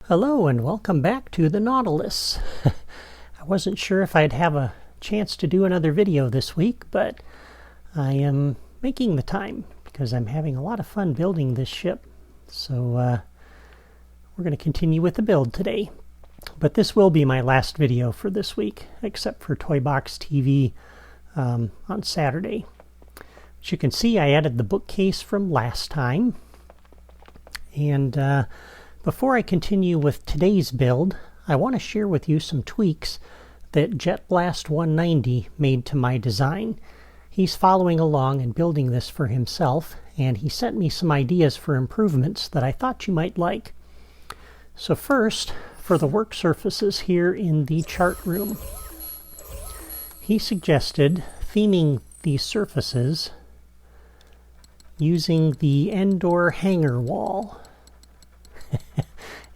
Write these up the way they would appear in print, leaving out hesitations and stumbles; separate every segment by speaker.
Speaker 1: Hello and welcome back to the Nautilus. I wasn't sure if I'd have a chance to do another video this week, but I am making the time because I'm having a lot of fun building this ship. So we're going to continue with the build today. But this will be my last video for this week, except for Toy Box TV on Saturday. As you can see, I added the bookcase from last time. And before I continue with today's build, I want to share with you some tweaks that Jet Blast 190 made to my design. He's following along and building this for himself, and he sent me some ideas for improvements that I thought you might like. So first, for the work surfaces here in the chart room, he suggested theming these surfaces using the Endor hanger wall.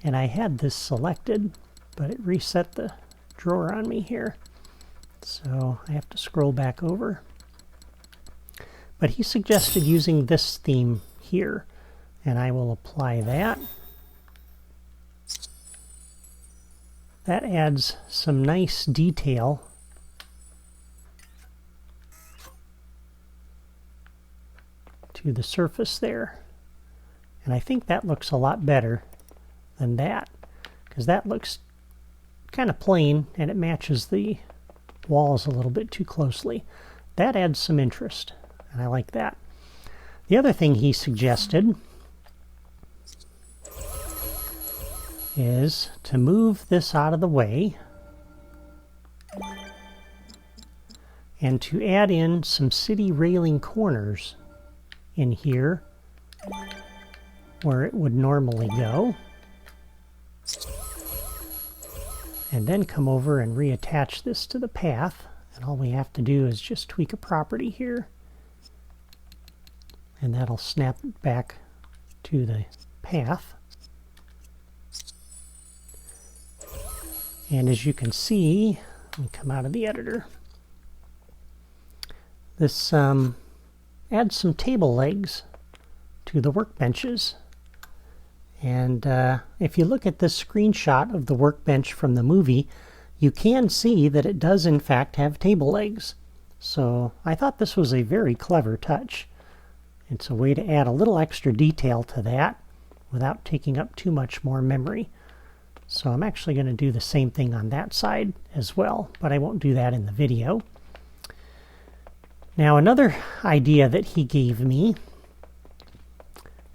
Speaker 1: And I had this selected, but it reset the drawer on me here. So I have to scroll back over. But he suggested using this theme here, and I will apply that. That adds some nice detail to the surface there. And I think that looks a lot better than that, because that looks kind of plain and it matches the walls a little bit too closely. That adds some interest, and I like that. The other thing he suggested is to move this out of the way and to add in some city railing corners in here where it would normally go, and then come over and reattach this to the path. And all we have to do is just tweak a property here, and that'll snap it back to the path. And as you can see, let me come out of the editor, this adds some table legs to the workbenches. And if you look at this screenshot of the workbench from the movie, you can see that it does in fact have table legs. So I thought this was a very clever touch. It's a way to add a little extra detail to that without taking up too much more memory. So I'm actually going to do the same thing on that side as well, but I won't do that in the video. Now another idea that he gave me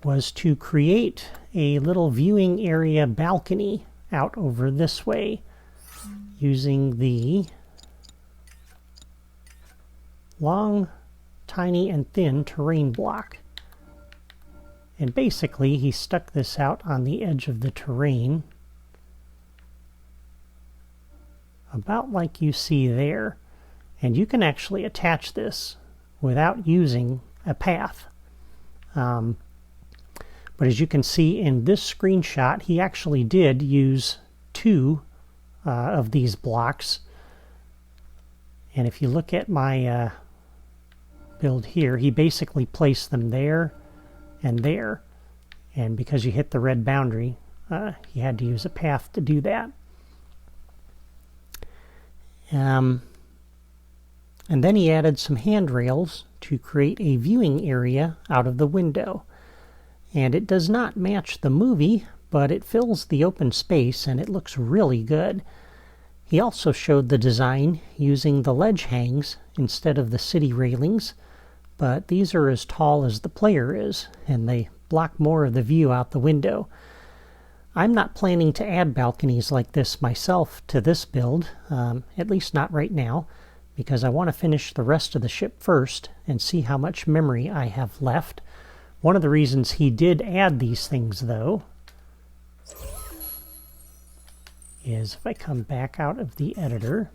Speaker 1: was to create a little viewing area balcony out over this way using the long, tiny, and thin terrain block. And basically he stuck this out on the edge of the terrain, about like you see there. And you can actually attach this without using a path. But as you can see in this screenshot, he actually did use two of these blocks. And if you look at my build here, he basically placed them there and there. And because you hit the red boundary, he had to use a path to do that. And then he added some handrails to create a viewing area out of the window. And it does not match the movie, but it fills the open space and it looks really good. He also showed the design using the ledge hangs instead of the city railings, but these are as tall as the player is, and they block more of the view out the window. I'm not planning to add balconies like this myself to this build, at least not right now, because I want to finish the rest of the ship first and see how much memory I have left. One of the reasons he did add these things, though, is if I come back out of the editor,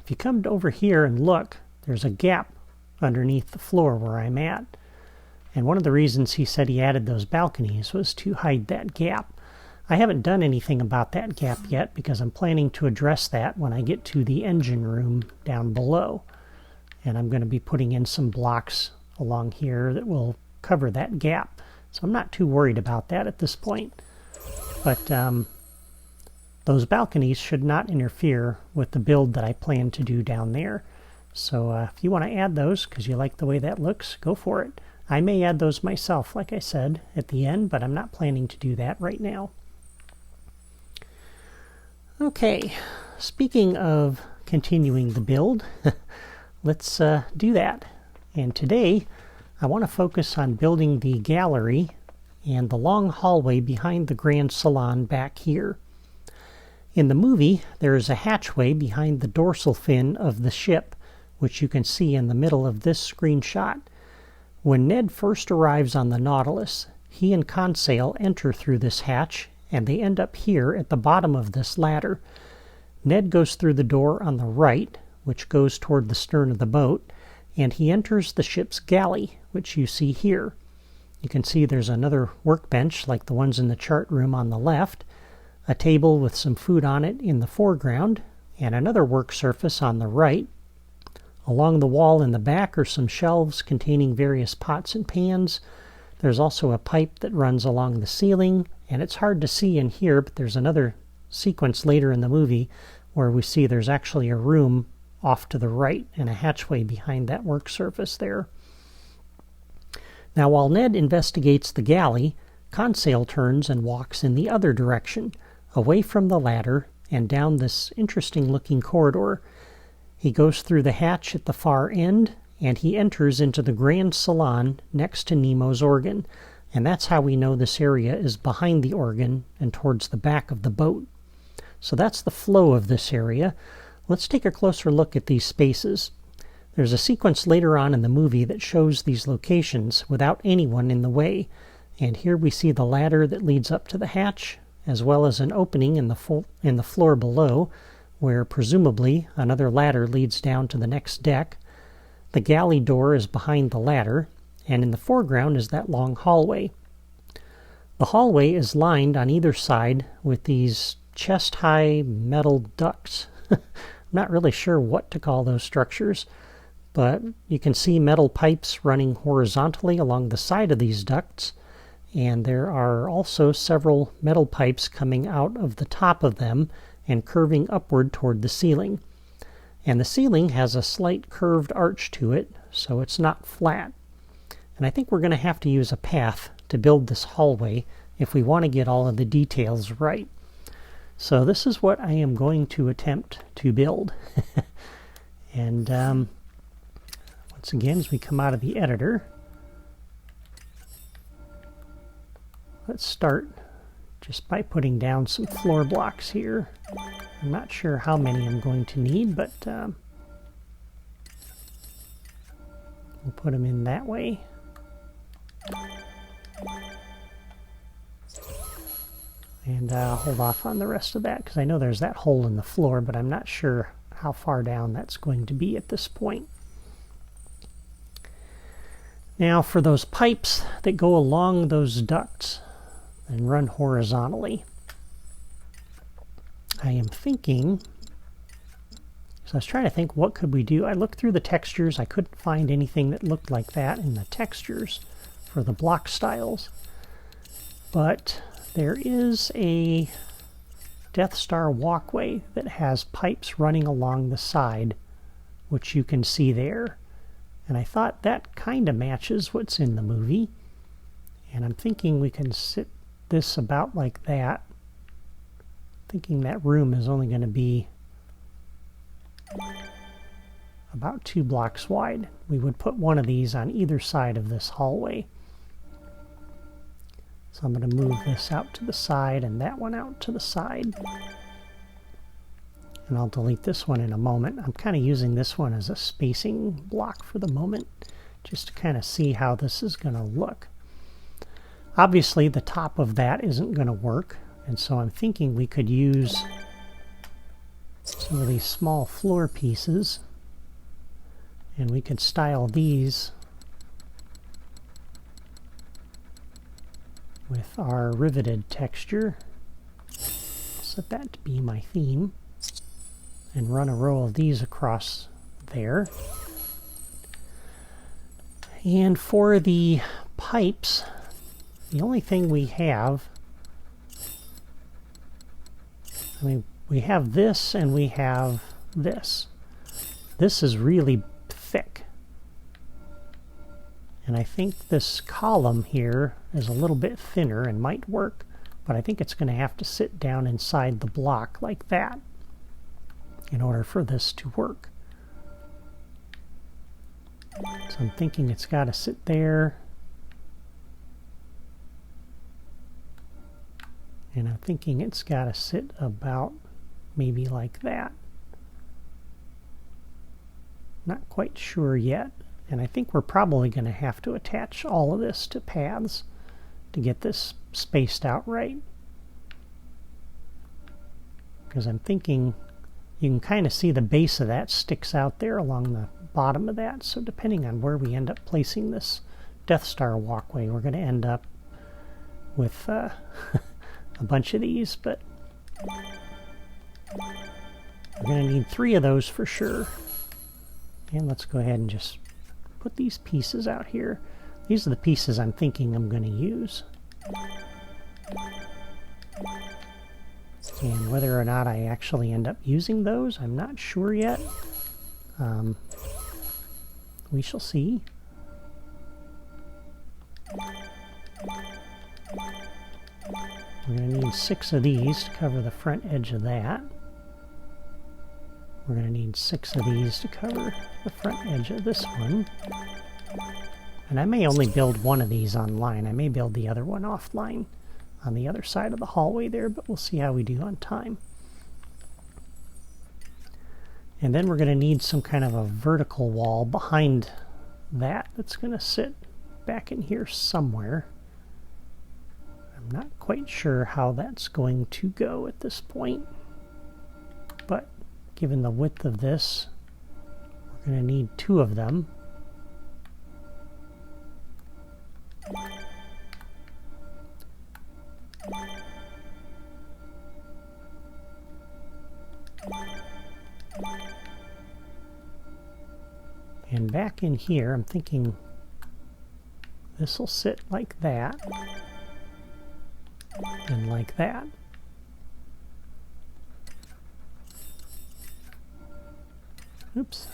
Speaker 1: if you come over here and look, there's a gap underneath the floor where I'm at. And one of the reasons he said he added those balconies was to hide that gap. I haven't done anything about that gap yet because I'm planning to address that when I get to the engine room down below. And I'm going to be putting in some blocks along here that will cover that gap So I'm not too worried about that at this point. But those balconies should not interfere with the build that I plan to do down there. So if you want to add those because you like the way that looks, go for it. I may add those myself, like I said, at the end, but I'm not planning to do that right now. Okay, speaking of continuing the build, let's do that. And today, I want to focus on building the gallery and the long hallway behind the grand salon back here. In the movie, there is a hatchway behind the dorsal fin of the ship, which you can see in the middle of this screenshot. When Ned first arrives on the Nautilus, he and Conseil enter through this hatch, and they end up here at the bottom of this ladder. Ned goes through the door on the right, which goes toward the stern of the boat, and he enters the ship's galley, which you see here. You can see there's another workbench like the ones in the chart room on the left, a table with some food on it in the foreground, and another work surface on the right. Along the wall in the back are some shelves containing various pots and pans. There's also a pipe that runs along the ceiling, and it's hard to see in here, but there's another sequence later in the movie where we see there's actually a room off to the right and a hatchway behind that work surface there. Now while Ned investigates the galley, Conseil turns and walks in the other direction, away from the ladder and down this interesting looking corridor. He goes through the hatch at the far end, and he enters into the grand salon next to Nemo's organ, and that's how we know this area is behind the organ and towards the back of the boat. So that's the flow of this area. Let's take a closer look at these spaces. There's a sequence later on in the movie that shows these locations without anyone in the way, and here we see the ladder that leads up to the hatch, as well as an opening in the floor below, where presumably another ladder leads down to the next deck. The galley door is behind the ladder, and in the foreground is that long hallway. The hallway is lined on either side with these chest-high metal ducts. I'm not really sure what to call those structures, but you can see metal pipes running horizontally along the side of these ducts, and there are also several metal pipes coming out of the top of them and curving upward toward the ceiling. And the ceiling has a slight curved arch to it, so it's not flat. And I think we're going to have to use a path to build this hallway if we want to get all of the details right. So this is what I am going to attempt to build. And once again, as we come out of the editor, let's start just by putting down some floor blocks here. I'm not sure how many I'm going to need, but we'll put them in that way. And I'll hold off on the rest of that because I know there's that hole in the floor, but I'm not sure how far down that's going to be at this point. Now for those pipes that go along those ducts and run horizontally, I am thinking, so I was trying to think what could we do. I looked through the textures. I couldn't find anything that looked like that in the textures for the block styles. But there is a Death Star walkway that has pipes running along the side, which you can see there. And I thought that kind of matches what's in the movie. And I'm thinking we can sit this about like that. Thinking that room is only going to be about 2 blocks wide. We would put one of these on either side of this hallway. So I'm going to move this out to the side and that one out to the side. And I'll delete this one in a moment. I'm kind of using this one as a spacing block for the moment, just to kind of see how this is going to look. Obviously, the top of that isn't going to work, and so I'm thinking we could use some of these small floor pieces, and we could style these with our riveted texture. Set that to be my theme, and run a row of these across there. And for the pipes, the only thing we have, I mean, we have this and we have this. This is really thick. And I think this column here is a little bit thinner and might work, but I think it's going to have to sit down inside the block like that in order for this to work. So I'm thinking it's got to sit there. And I'm thinking it's got to sit about maybe like that. Not quite sure yet. And I think we're probably going to have to attach all of this to paths to get this spaced out right. Because I'm thinking you can kind of see the base of that sticks out there along the bottom of that. So depending on where we end up placing this Death Star walkway, we're going to end up with a bunch of these. But we're going to need 3 of those for sure. And let's go ahead and just put these pieces out here. These are the pieces I'm thinking I'm going to use. And whether or not I actually end up using those, I'm not sure yet. We shall see. We're going to need 6 of these to cover the front edge of that. We're going to need 6 of these to cover the front edge of this one. And I may only build one of these online. I may build the other one offline on the other side of the hallway there, but we'll see how we do on time. And then we're going to need some kind of a vertical wall behind that that's going to sit back in here somewhere. I'm not quite sure how that's going to go at this point, but given the width of this, we're going to need 2 of them. And back in here, I'm thinking this will sit like that and like that. Oops.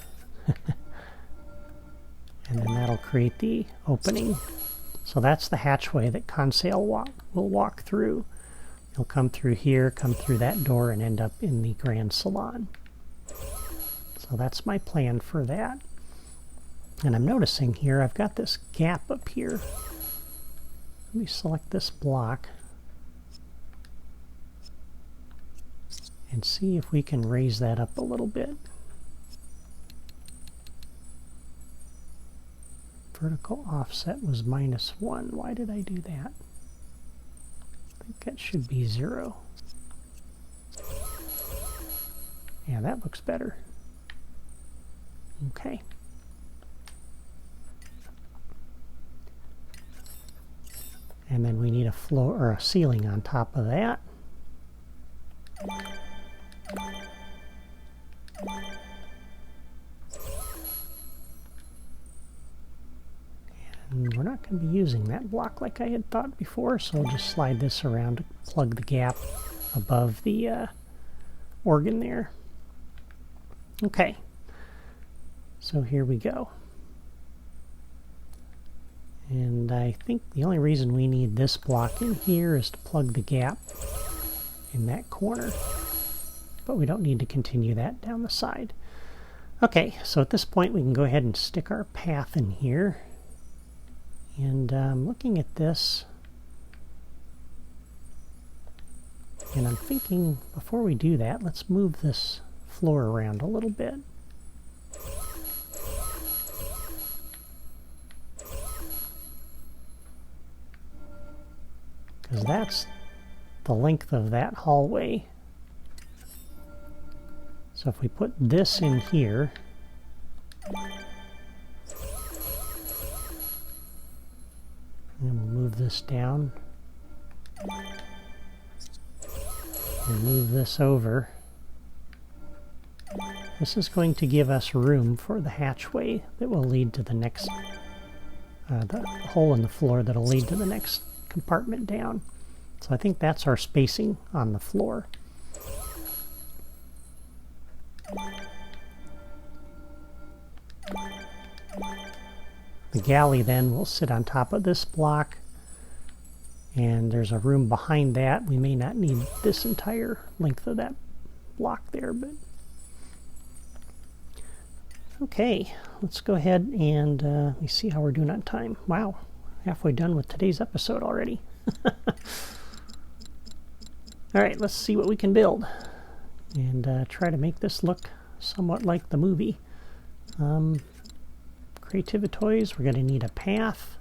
Speaker 1: And then that'll create the opening. So that's the hatchway that Conseil will walk through. He'll come through here, come through that door, and end up in the Grand Salon. So that's my plan for that. And I'm noticing here I've got this gap up here. Let me select this block and see if we can raise that up a little bit. Vertical offset was -1. Why did I do that? I think that should be 0. Yeah, that looks better. Okay. And then we need a floor or a ceiling on top of that. And we're not going to be using that block like I had thought before, so we'll just slide this around to plug the gap above the organ there. Okay, so here we go. And I think the only reason we need this block in here is to plug the gap in that corner. But we don't need to continue that down the side. Okay, so at this point we can go ahead and stick our path in here. And looking at this, and I'm thinking before we do that, let's move this floor around a little bit. Because that's the length of that hallway. So if we put this in here, and we'll move this down, and move this over, this is going to give us room for the hatchway that will lead to the next, the hole in the floor that will lead to the next compartment down. So I think that's our spacing on the floor. The galley then will sit on top of this block, and there's a room behind that. We may not need this entire length of that block there, but okay, let's go ahead and let me see how we're doing on time. Wow, halfway done with today's episode already. All right, let's see what we can build and try to make this look somewhat like the movie. Creativity toys, we're going to need a path.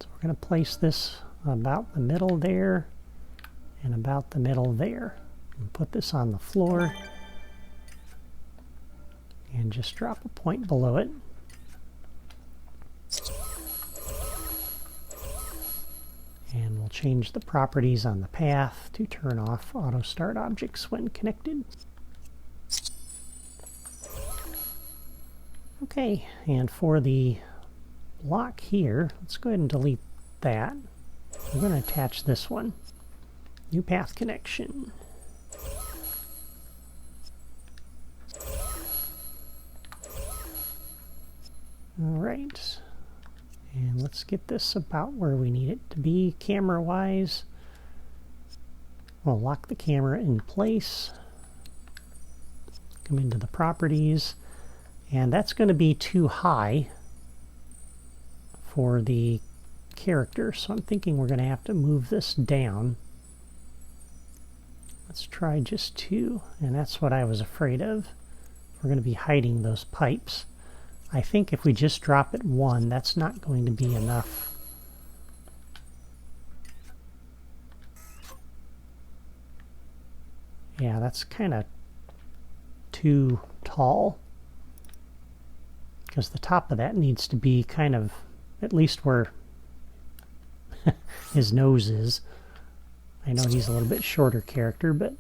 Speaker 1: So we're going to place this about the middle there and about the middle there. And put this on the floor and just drop a point below it. And we'll change the properties on the path to turn off auto start objects when connected. Okay, and for the block here, let's go ahead and delete that. We're going to attach this one. New path connection. All right, and let's get this about where we need it to be camera-wise. We'll lock the camera in place. Come into the properties, and that's going to be too high for the character, so I'm thinking we're going to have to move this down. Let's try just 2, and that's what I was afraid of. We're going to be hiding those pipes. I think if we just drop it 1, that's not going to be enough. Yeah, that's kind of too tall, because the top of that needs to be kind of at least where his nose is. I know he's a little bit shorter character, but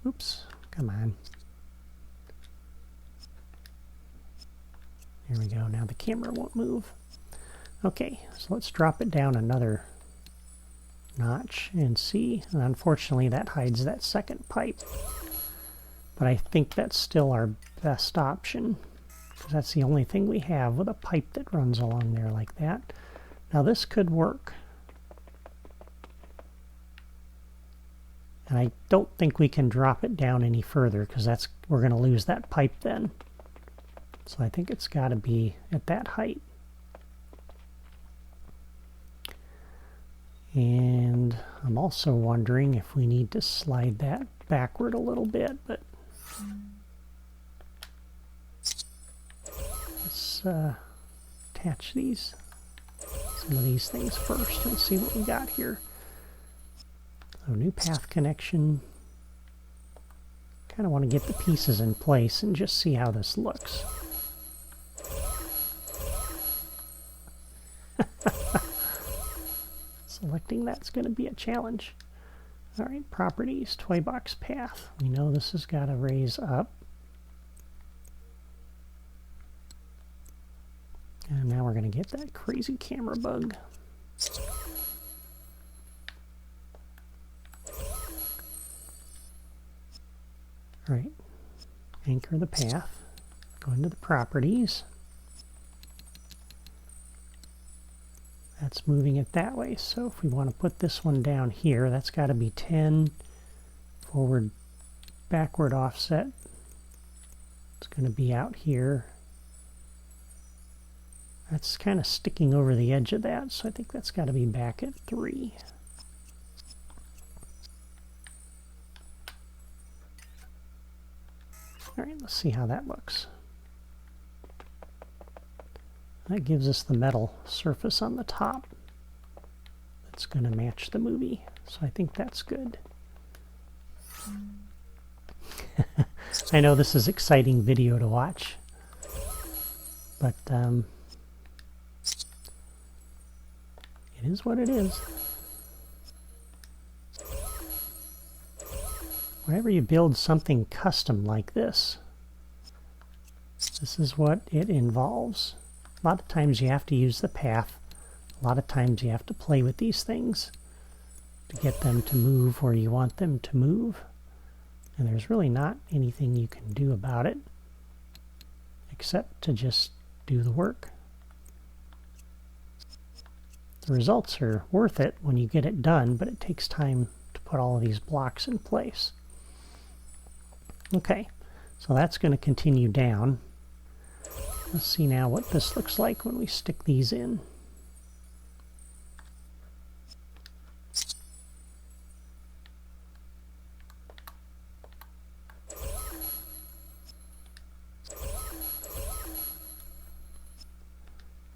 Speaker 1: oops, come on. There we go. Now the camera won't move. Okay, so let's drop it down another notch and see. And unfortunately, that hides that second pipe. But I think that's still our best option, because that's the only thing we have with a pipe that runs along there like that. Now this could work. And I don't think we can drop it down any further, because we're going to lose that pipe then. So I think it's got to be at that height. And I'm also wondering if we need to slide that backward a little bit, but let's attach some of these things first and see what we got here. So new path connection. Kind of want to get the pieces in place and just see how this looks. Selecting that's going to be a challenge. All right, properties, toy box path. We know this has got to raise up. And now we're going to get that crazy camera bug. All right, anchor the path, go into the properties. That's moving it that way. So if we want to put this one down here, that's got to be 10 forward, backward offset. It's going to be out here. That's kind of sticking over the edge of that, so I think that's got to be back at 3. All right, let's see how that looks. That gives us the metal surface on the top that's going to match the movie, so I think that's good. I know this is exciting video to watch, but it is what it is. Whenever you build something custom like this, This is what it involves. A lot of times you have to use the path. A lot of times you have to play with these things to get them to move where you want them to move. And there's really not anything you can do about it except to just do the work. The results are worth it when you get it done, but it takes time to put all of these blocks in place. Okay, so that's going to continue down. Let's see now what this looks like when we stick these in.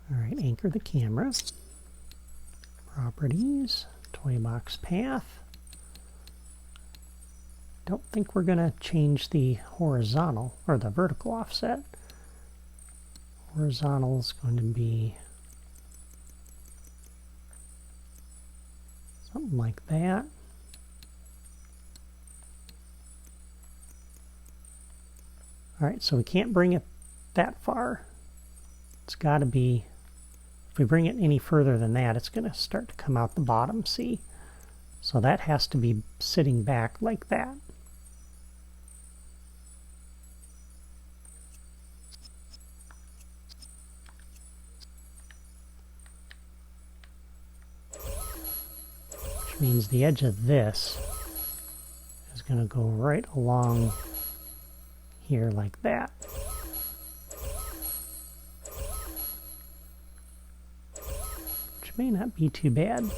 Speaker 1: All right, anchor the camera. Properties, toy box path. Don't think we're going to change the horizontal or the vertical offset. Horizontal is going to be something like that. All right, so we can't bring it that far. It's got to be, if we bring it any further than that, it's going to start to come out the bottom, see? So that has to be sitting back like that. Which means the edge of this is going to go right along here like that. Which may not be too bad.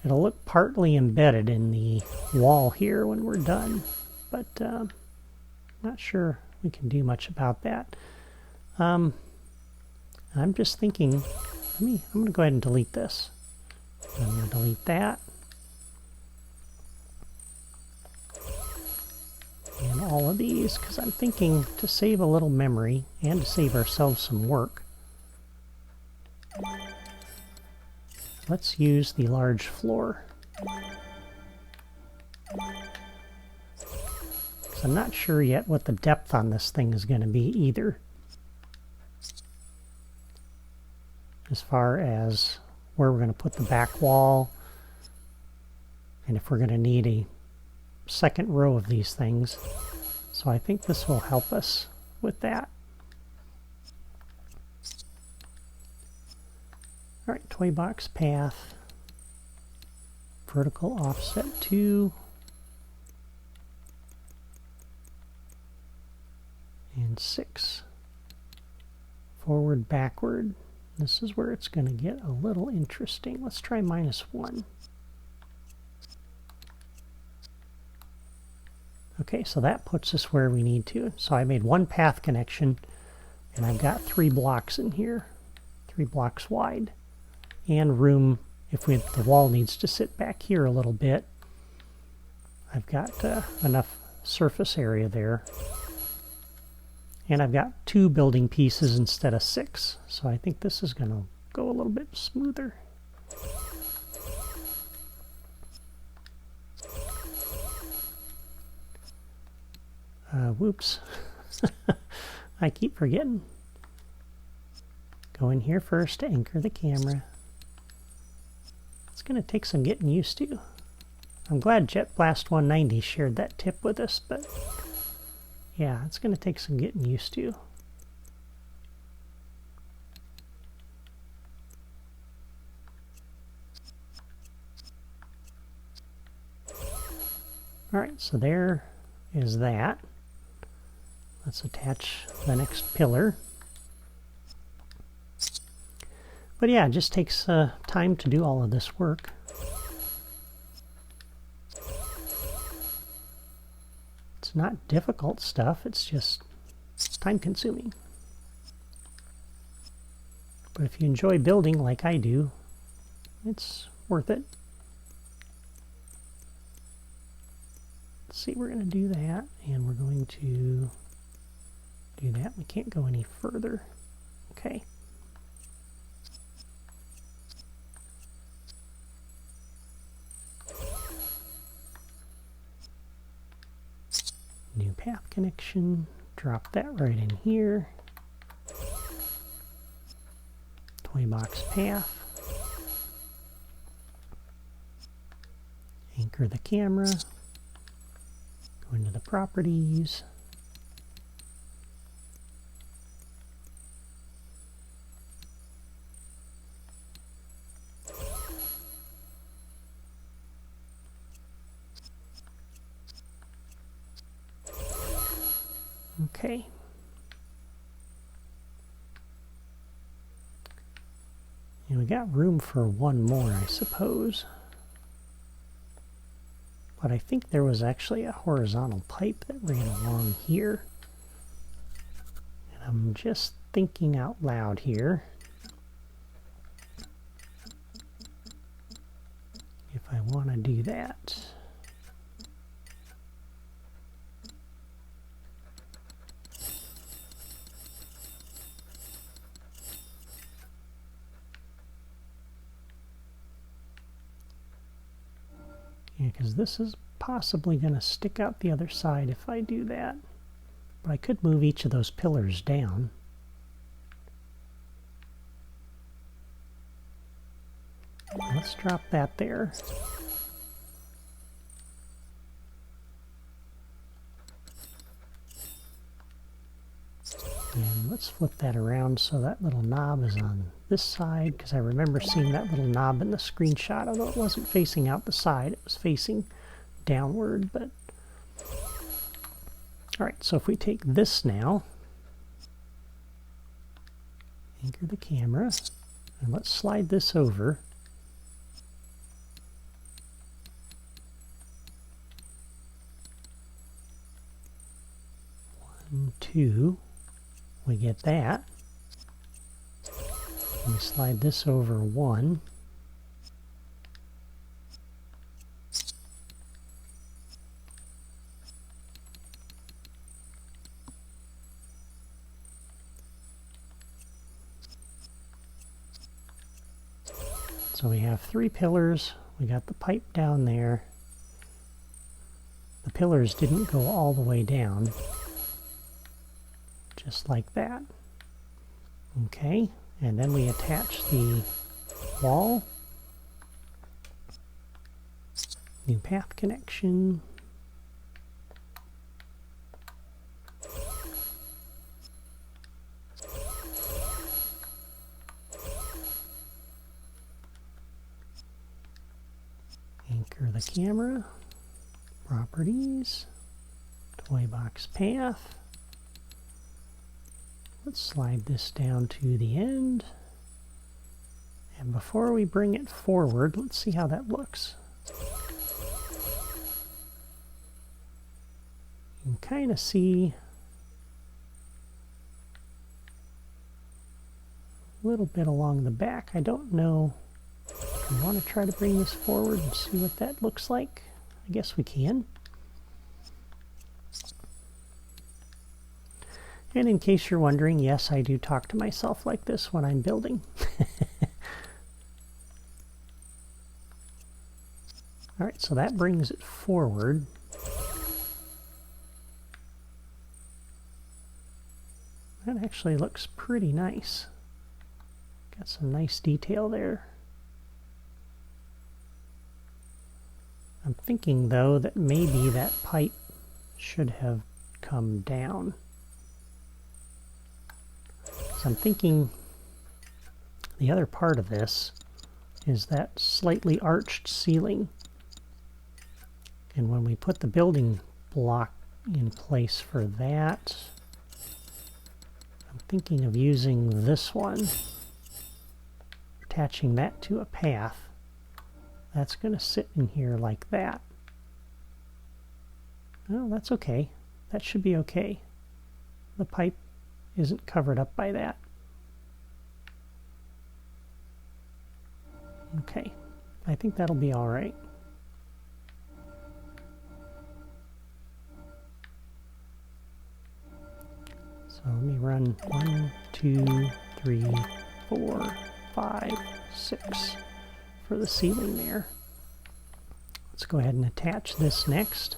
Speaker 1: It'll look partly embedded in the wall here when we're done, but not sure we can do much about that. I'm just thinking, I'm going to go ahead and delete this. I'm going to delete that. And all of these, because I'm thinking to save a little memory and to save ourselves some work. Let's use the large floor. Because I'm not sure yet what the depth on this thing is going to be either. As far as where we're going to put the back wall, and if we're going to need a second row of these things. So I think this will help us with that. All right, toy box path, vertical offset 2, and 6. Forward, backward. This is where it's going to get a little interesting. Let's try -1. Okay, so that puts us where we need to. So I made one path connection, and I've got 3 blocks in here, 3 blocks wide, and room if the wall needs to sit back here a little bit. I've got enough surface area there. And I've got 2 building pieces instead of 6, so I think this is going to go a little bit smoother. Whoops. I keep forgetting. Go in here first to anchor the camera. It's going to take some getting used to. I'm glad Jet Blast 190 shared that tip with us, but yeah, it's going to take some getting used to. All right, so there is that. Let's attach the next pillar. But yeah, it just takes time to do all of this work. It's not difficult stuff, it's just time consuming. But if you enjoy building like I do, it's worth it. Let's see, we're going to do that, and we're going to do that. We can't go any further. Okay. New path connection, drop that right in here. toy box path. Anchor the camera. Go into the properties. Okay. And we got room for one more, I suppose. But I think there was actually a horizontal pipe that ran along here. And I'm just thinking out loud here. If I want to do that. Yeah, because this is possibly going to stick out the other side if I do that. But I could move each of those pillars down. Let's drop that there. And let's flip that around so that little knob is on this side, because I remember seeing that little knob in the screenshot, although it wasn't facing out the side, it was facing downward. But all right, so if we take this now, anchor the camera, and let's slide this over. One, two. We get that. And we slide this over one. So we have three pillars. We got the pipe down there. The pillars didn't go all the way down. Just like that. Okay, and then we attach the wall. New path connection. Anchor the camera. Properties. Toy box path. Let's slide this down to the end. And before we bring it forward, let's see how that looks. You can kind of see a little bit along the back. I don't know if we want to try to bring this forward and see what that looks like. I guess we can. And in case you're wondering, yes, I do talk to myself like this when I'm building. All right, so that brings it forward. That actually looks pretty nice. Got some nice detail there. I'm thinking, though, that maybe that pipe should have come down. So I'm thinking the other part of this is that slightly arched ceiling. And when we put the building block in place for that, I'm thinking of using this one, attaching that to a path. That's going to sit in here like that. Well, that's okay. That should be okay. The pipe isn't covered up by that. Okay, I think that'll be all right. So let me run 1, 2, 3, 4, 5, 6 for the ceiling there. Let's go ahead and attach this next.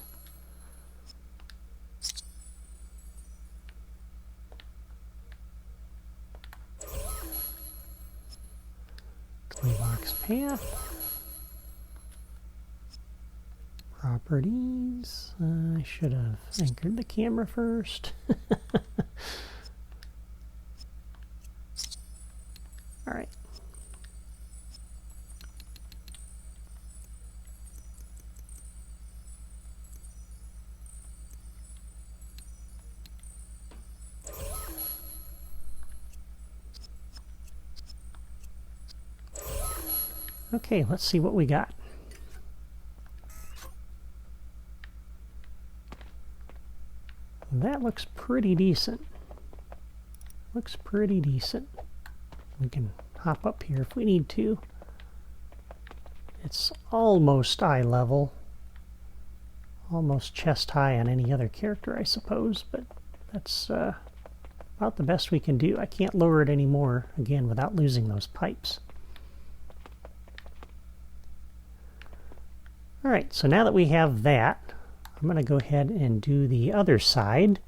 Speaker 1: Toy box path. Properties. I should have anchored the camera first. All right. Okay, let's see what we got. That looks pretty decent. Looks pretty decent. We can hop up here if we need to. It's almost eye level. Almost chest high on any other character, I suppose, but that's about the best we can do. I can't lower it anymore, again, without losing those pipes. Alright, so now that we have that, I'm going to go ahead and do the other side.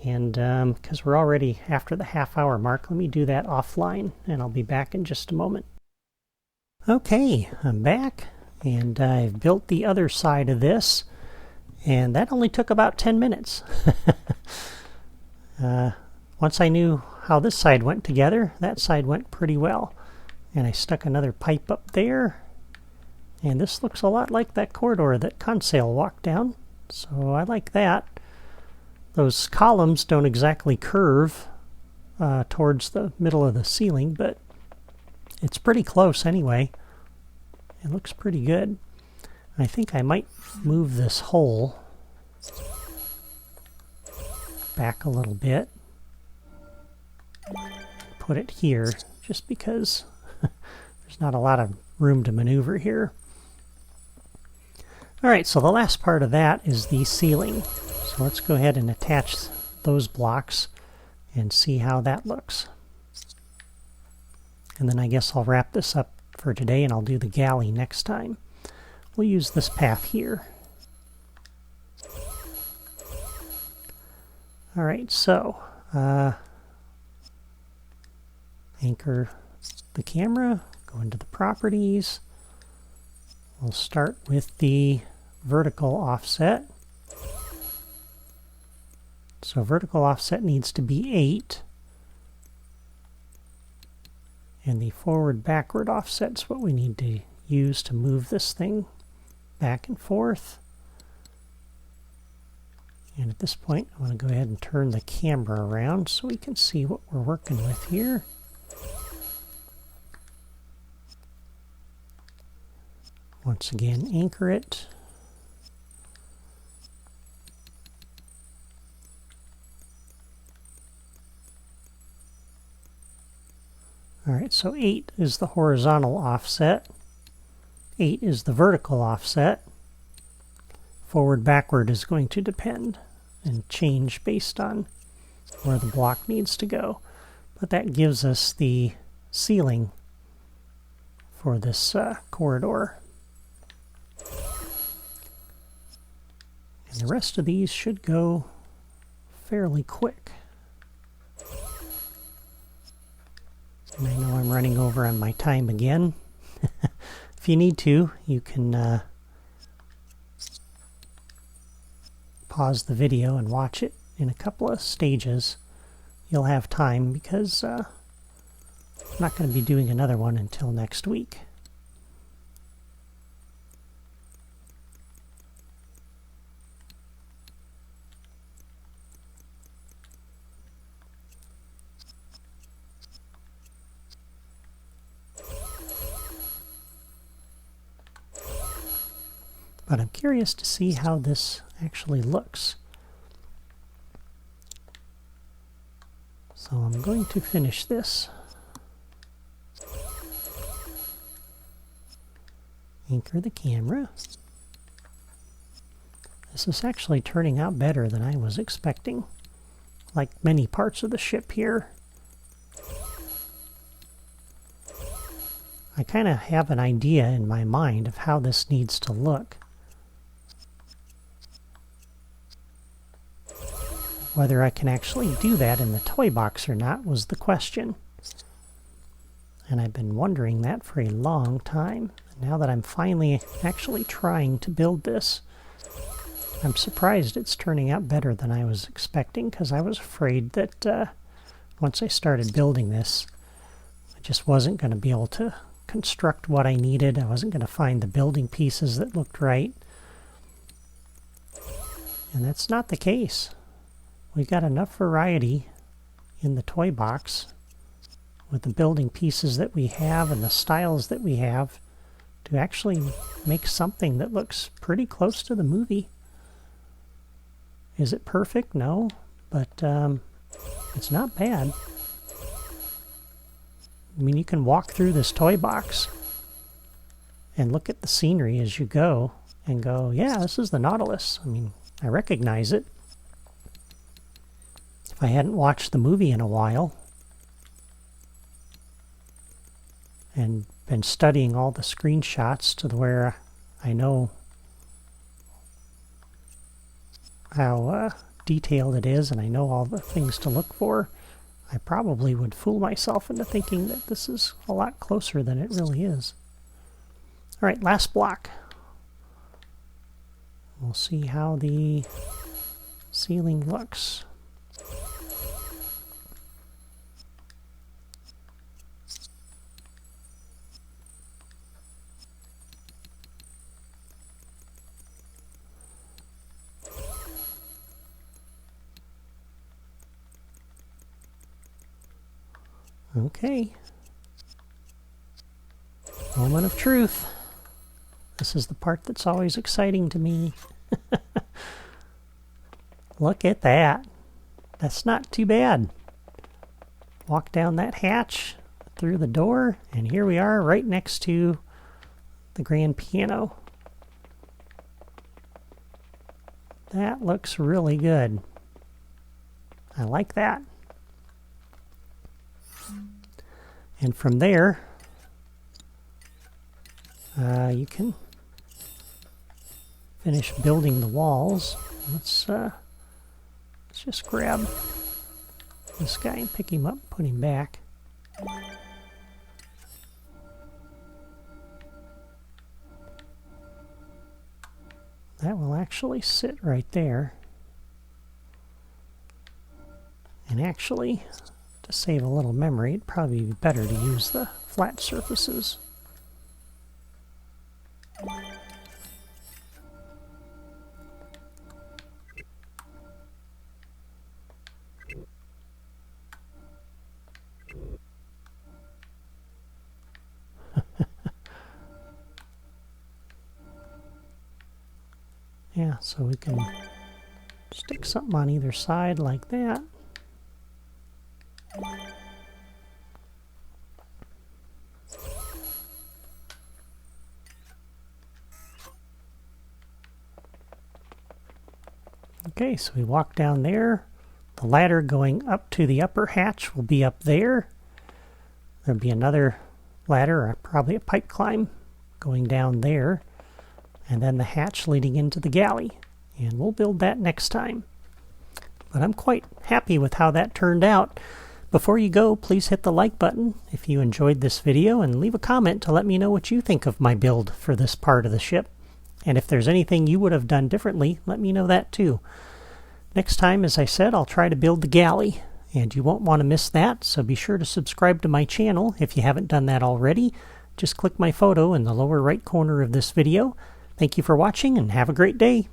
Speaker 1: And because we're already after the half-hour mark, let me do that offline, and I'll be back in just a moment. Okay, I'm back, and I've built the other side of this, and that only took about 10 minutes. Once I knew how this side went together, that side went pretty well. And I stuck another pipe up there, and this looks a lot like that corridor that Conseil walked down, so I like that. Those columns don't exactly curve towards the middle of the ceiling, but it's pretty close anyway. It looks pretty good. I think I might move this hole back a little bit. Put it here, just because there's not a lot of room to maneuver here. Alright, so the last part of that is the ceiling. So let's go ahead and attach those blocks and see how that looks. And then I guess I'll wrap this up for today and I'll do the galley next time. We'll use this path here. Alright, so anchor the camera, go into the properties. We'll start with the vertical offset. So vertical offset needs to be 8. And the forward-backward offset's what we need to use to move this thing back and forth. And at this point, I'm going to go ahead and turn the camera around so we can see what we're working with here. Once again, anchor it. Alright, so 8 is the horizontal offset. 8 is the vertical offset. Forward-backward is going to depend and change based on where the block needs to go. But that gives us the ceiling for this corridor. And the rest of these should go fairly quick. And I know I'm running over on my time again. If you need to, you can pause the video and watch it in a couple of stages. You'll have time because I'm not going to be doing another one until next week. But I'm curious to see how this actually looks. So I'm going to finish this. Anchor the camera. This is actually turning out better than I was expecting, like many parts of the ship here. I kind of have an idea in my mind of how this needs to look. Whether I can actually do that in the toy box or not was the question. And I've been wondering that for a long time. Now that I'm finally actually trying to build this, I'm surprised it's turning out better than I was expecting, because I was afraid that once I started building this, I just wasn't going to be able to construct what I needed. I wasn't going to find the building pieces that looked right. And that's not the case. We've got enough variety in the toy box with the building pieces that we have and the styles that we have to actually make something that looks pretty close to the movie. Is it perfect? No, but it's not bad. I mean, you can walk through this toy box and look at the scenery as you go and go, yeah, this is the Nautilus. I mean, I recognize it. If I hadn't watched the movie in a while and been studying all the screenshots to where I know how detailed it is and I know all the things to look for, I probably would fool myself into thinking that this is a lot closer than it really is. All right, last block. We'll see how the ceiling looks. Okay. Moment of truth. This is the part that's always exciting to me. Look at that. That's not too bad. Walk down that hatch, through the door, and here we are right next to the grand piano. That looks really good. I like that. And from there, you can finish building the walls. Let's just grab this guy and pick him up, put him back. That will actually sit right there. And actually, to save a little memory, it'd probably be better to use the flat surfaces. Yeah, so we can stick something on either side like that. Okay, so we walk down there. The ladder going up to the upper hatch will be up there. There'll be another ladder, or probably a pipe climb, going down there. And then the hatch leading into the galley. And we'll build that next time. But I'm quite happy with how that turned out. Before you go, please hit the like button if you enjoyed this video, and leave a comment to let me know what you think of my build for this part of the ship. And if there's anything you would have done differently, let me know that too. Next time, as I said, I'll try to build the galley, and you won't want to miss that, so be sure to subscribe to my channel if you haven't done that already. Just click my photo in the lower right corner of this video. Thank you for watching, and have a great day.